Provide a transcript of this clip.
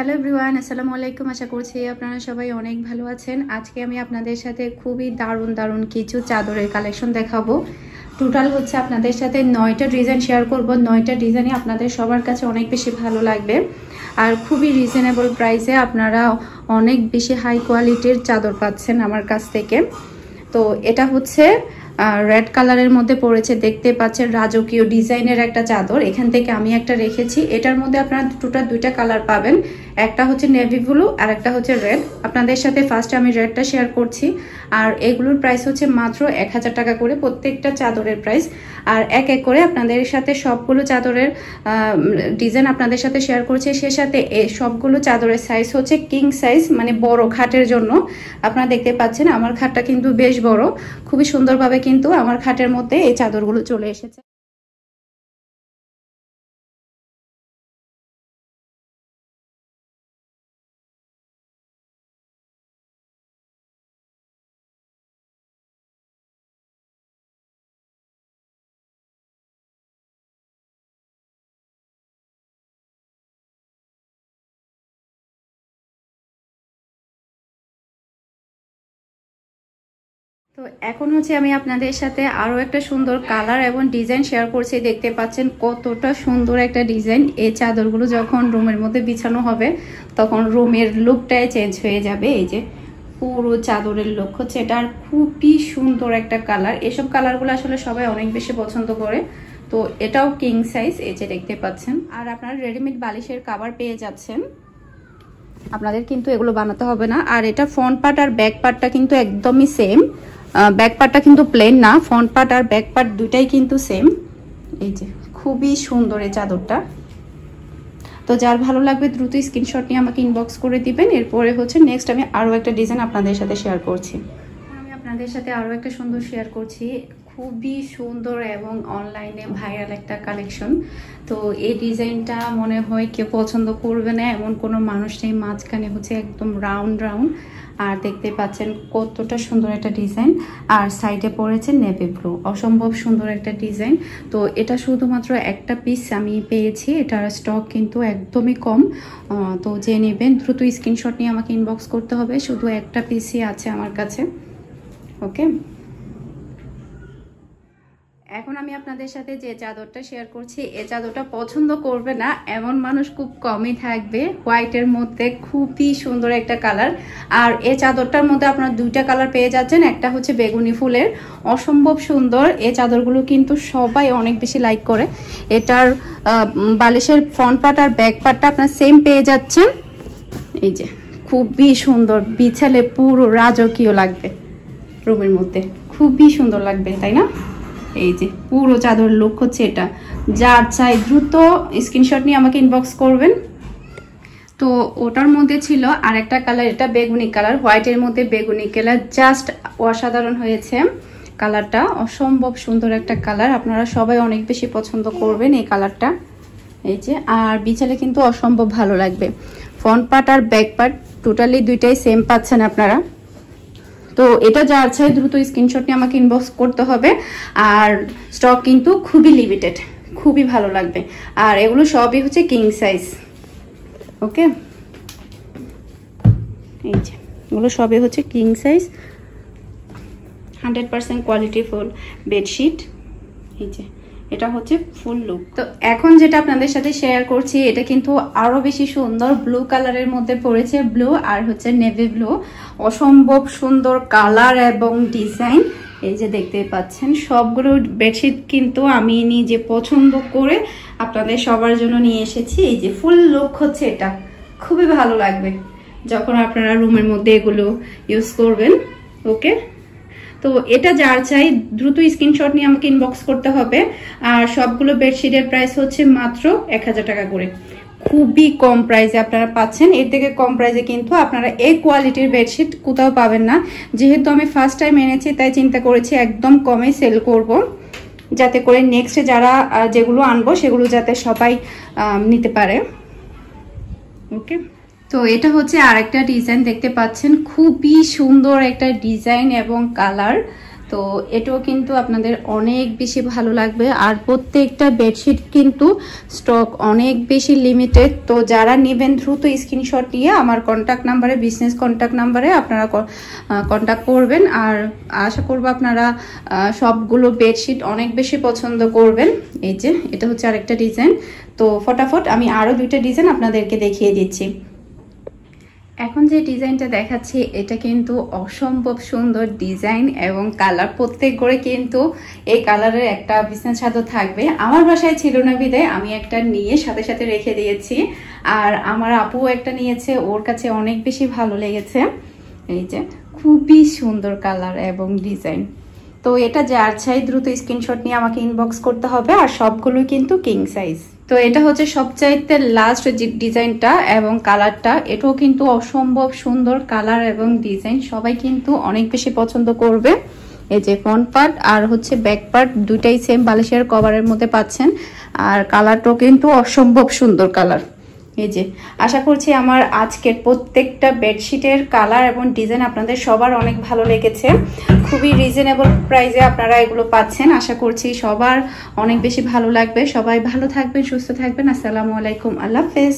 Hello everyone, আসসালামু আলাইকুম। আশা করছি আপনারা সবাই অনেক ভালো আছেন। আজকে আমি আপনাদের সাথে খুবই দারুণ কিছু চাদরের কালেকশন দেখাবো। টোটাল হচ্ছে আপনাদের সাথে 9টা ডিজাইন শেয়ার করব। 9টা ডিজাইনই আপনাদের সবার কাছে অনেক বেশি ভালো লাগবে আর খুবই রিজনেবল প্রাইসে আপনারা অনেক বেশি হাই কোয়ালিটির চাদর পাচ্ছেন আমার কাছ থেকে। তো এটা হচ্ছে রেড কালারের মধ্যে পড়েছে, দেখতে পাচ্ছেন রাজকীয় ডিজাইনের একটা চাদর। এখান থেকে আমি একটা রেখেছি। এটার মধ্যে আপনারা টোটাল 2টা কালার পাবেন, একটা হচ্ছে নেভি ব্লু আর একটা হচ্ছে রেড। আপনাদের সাথে ফার্স্টে আমি রেডটা শেয়ার করছি। আর এগুলোর প্রাইস হচ্ছে মাত্র 1000 টাকা করে প্রত্যেকটা চাদরের প্রাইস। আর এক এক করে আপনাদের সাথে সবগুলো চাদরের ডিজাইন আপনাদের সাথে শেয়ার করছি। সে সাথে সবগুলো চাদরের সাইজ হচ্ছে কিং সাইজ, মানে বড় খাটের জন্য। আপনারা দেখতে পাচ্ছেন আমার খাটটা কিন্তু বেশ বড়, খুবই সুন্দরভাবে কিন্তু আমার খাটের মধ্যে এই চাদরগুলো চলে এসেছে। তো এখন হচ্ছে আমি আপনাদের সাথে আরো একটা সুন্দর কালার এবং ডিজাইন শেয়ার করছি। দেখতে পাচ্ছেন কতটা সুন্দর একটা ডিজাইন। এই চাদরগুলো যখন রুমের মধ্যে বিছানো হবে তখন রুমের লুকটাই চেঞ্জ হয়ে যাবে। এই যে পুরো চাদরের লুক হচ্ছে এটা, আর খুবই সুন্দর একটা কালার। এসব কালারগুলো আসলে সবাই অনেক বেশি পছন্দ করে। তো এটাও কিং সাইজ, এই যে দেখতে পাচ্ছেন। আর আপনারা রেডিমেড বালিশের কভার পেয়ে যাচ্ছেন, আপনাদের কিন্তু এগুলো বানাতে হবে না। আর এটা ফ্রন্ট পার্ট আর ব্যাক পার্টটা কিন্তু একদমই সেম। ব্যাক পার্টটা কিন্তু প্লেন না, ফ্রন্ট পার্ট আর ব্যাক পার্ট দুটাই কিন্তু সেম। এই যে খুবই সুন্দর এই চাদরটা। তো যার ভালো লাগবে দ্রুত স্ক্রিনশট নিয়ে আমাকে ইনবক্স করে দিবেন। এরপরে হচ্ছে নেক্সট আমি আরও একটা ডিজাইন আপনাদের সাথে শেয়ার করছি। আমি আপনাদের সাথে আরও একটা সুন্দর শেয়ার করছি, খুবই সুন্দর এবং অনলাইনে ভাইরাল একটা কালেকশন। তো এই ডিজাইনটা মনে হয় কেউ পছন্দ করবে না এমন কোনো মানুষ নেই। মাঝখানে হচ্ছে একদম রাউন্ড আর দেখতে পাচ্ছেন কতটা সুন্দর একটা ডিজাইন। আর সাইডে পড়েছে নেভি ব্লু, অসম্ভব সুন্দর একটা ডিজাইন। তো এটা শুধুমাত্র একটা পিস আমি পেয়েছি, এটার স্টক কিন্তু একদমই কম। তো যে নেবেন দ্রুত স্ক্রিনশট নিয়ে আমাকে ইনবক্স করতে হবে। শুধু একটা পিসই আছে আমার কাছে। ওকে, এখন আমি আপনাদের সাথে যে চাদরটা শেয়ার করছি, এই চাদরটা পছন্দ করবে না এমন মানুষ খুব কমই থাকবে। হোয়াইটের মধ্যে খুবই সুন্দর একটা কালার। আর এই চাদরটার মধ্যে আপনারা 2টা কালার পেয়ে যাচ্ছেন, একটা হচ্ছে বেগুনি ফুলের, অসম্ভব সুন্দর। এই চাদরগুলো কিন্তু সবাই অনেক বেশি লাইক করে। এটার বালিশের ফ্রন্ট পার্ট আর ব্যাক পার্টটা আপনার সেম পেয়ে যাচ্ছেন। এই যে খুবই সুন্দর, বিছালে পুরো রাজকীয় লাগবে রুমের মধ্যে, খুবই সুন্দর লাগবে, তাই না? এই যে পুরো চাদর লুক হচ্ছে এটা। যার চাই দ্রুত স্ক্রিনশট নিয়ে আমাকে ইনবক্স করবেন। তো ওটার মধ্যে ছিল আরেকটা কালার, এটা বেগুনি কালার, হোয়াইটের মধ্যে বেগুনি কালার, জাস্ট অসাধারণ হয়েছে কালারটা। অসম্ভব সুন্দর একটা কালার, আপনারা সবাই অনেক বেশি পছন্দ করবেন এই কালারটা। এই যে আর বিছালে কিন্তু অসম্ভব ভালো লাগবে। ফ্রন্ট পার্ট আর ব্যাক পার্ট টোটালি দুইটাই সেম পাচ্ছেন আপনারা। তো এটা যার চাই দ্রুত স্ক্রিনশট নিয়ে আমাকে ইনবক্স করতে হবে। আর স্টক কিন্তু খুবই লিমিটেড, খুবই ভালো লাগবে। আর এগুলো সবই হচ্ছে কিং সাইজ। ওকে, এই যে এগুলো সবই হচ্ছে king size, 100% quality full bedsheet. এই যে এটা হচ্ছে ফুল লুক। তো এখন যেটা আপনাদের সাথে শেয়ার করছি এটা কিন্তু আরো বেশি সুন্দর। ব্লু কালারের মধ্যে পড়েছে, ব্লু আর হচ্ছে নেভি ব্লু, অসম্ভব সুন্দর কালার এবং ডিজাইন। এই যে দেখতে পাচ্ছেন সবগুলো বেডশিট কিন্তু আমি নিজে পছন্দ করে আপনাদের সবার জন্য নিয়ে এসেছি। এই যে ফুল লুক হচ্ছে এটা, খুবই ভালো লাগবে যখন আপনারা রুমের মধ্যে এগুলো ইউজ করবেন। ওকে, তো এটা যার চাই দ্রুত স্ক্রিনশট নিয়ে আমাকে ইনবক্স করতে হবে। আর সবগুলো বেডশিটের প্রাইস হচ্ছে মাত্র 1000 টাকা করে, খুবই কম প্রাইসে আপনারা পাচ্ছেন। এর থেকে কম প্রাইসে কিন্তু আপনারা এই কোয়ালিটির বেডশিট কোথাও পাবেন না। যেহেতু আমি ফার্স্ট টাইম এনেছি তাই চিন্তা করেছি একদম কমে সেল করব, যাতে করে নেক্সটে যারা যেগুলো আনবো সেগুলো যাতে সবাই নিতে পারে। ওকে, তো এটা হচ্ছে আরেকটা ডিজাইন, দেখতে পাচ্ছেন খুবই সুন্দর একটা ডিজাইন এবং কালার। তো এটাও কিন্তু আপনাদের অনেক বেশি ভালো লাগবে। আর প্রত্যেকটা বেডশিট কিন্তু স্টক অনেক বেশি লিমিটেড। তো যারা নেবেন দ্রুত স্ক্রিনশট নিয়ে আমার কন্ট্যাক্ট নাম্বারে, বিজনেস কন্ট্যাক্ট নাম্বারে আপনারা কন্ট্যাক্ট করবেন। আর আশা করব আপনারা সবগুলো বেডশিট অনেক বেশি পছন্দ করবেন। এই যে এটা হচ্ছে আরেকটা ডিজাইন। তো ফটাফট আমি আরও দুইটা ডিজাইন আপনাদেরকে দেখিয়ে দিচ্ছি। এখন যে ডিজাইনটা দেখাচ্ছি এটা কিন্তু অসম্ভব সুন্দর ডিজাইন এবং কালার। প্রত্যেক ঘরে কিন্তু এই কালারের একটা বিছানা চাদর থাকবে। আমার বাসায় ছিল না বিদায় আমি একটা নিয়ে সাথে সাথে রেখে দিয়েছি। আর আমার আপুও একটা নিয়েছে, ওর কাছে অনেক বেশি ভালো লেগেছে। এই যে খুবই সুন্দর কালার এবং ডিজাইন। তো এটা যার চাই দ্রুত স্ক্রিনশট নিয়ে আমাকে ইনবক্স করতে হবে। আর সবগুলোই কিন্তু কিং সাইজ। তো এটা হচ্ছে সবচাইতে লাস্ট ডিজাইনটা এবং কালারটা, এটাও কিন্তু অসম্ভব সুন্দর কালার এবং ডিজাইন। সবাই কিন্তু অনেক বেশি পছন্দ করবে। এই যে ফ্রন্ট পার্ট আর হচ্ছে ব্যাক পার্ট দুইটাই সেম বালিশের কভারের মধ্যে পাচ্ছেন। আর কালারটাও কিন্তু অসম্ভব সুন্দর কালার। এই যে আশা করছি আমার আজকের প্রত্যেকটা বেডশিটের কালার এবং ডিজাইন আপনাদের সবার অনেক ভালো লেগেছে। খুবই রিজনেবল প্রাইসে আপনারা এগুলো পাচ্ছেন। আশা করছি সবার অনেক বেশি ভালো লাগবে। সবাই ভালো থাকবেন, সুস্থ থাকবেন। আসসালামু আলাইকুম, আল্লাহ হাফেজ।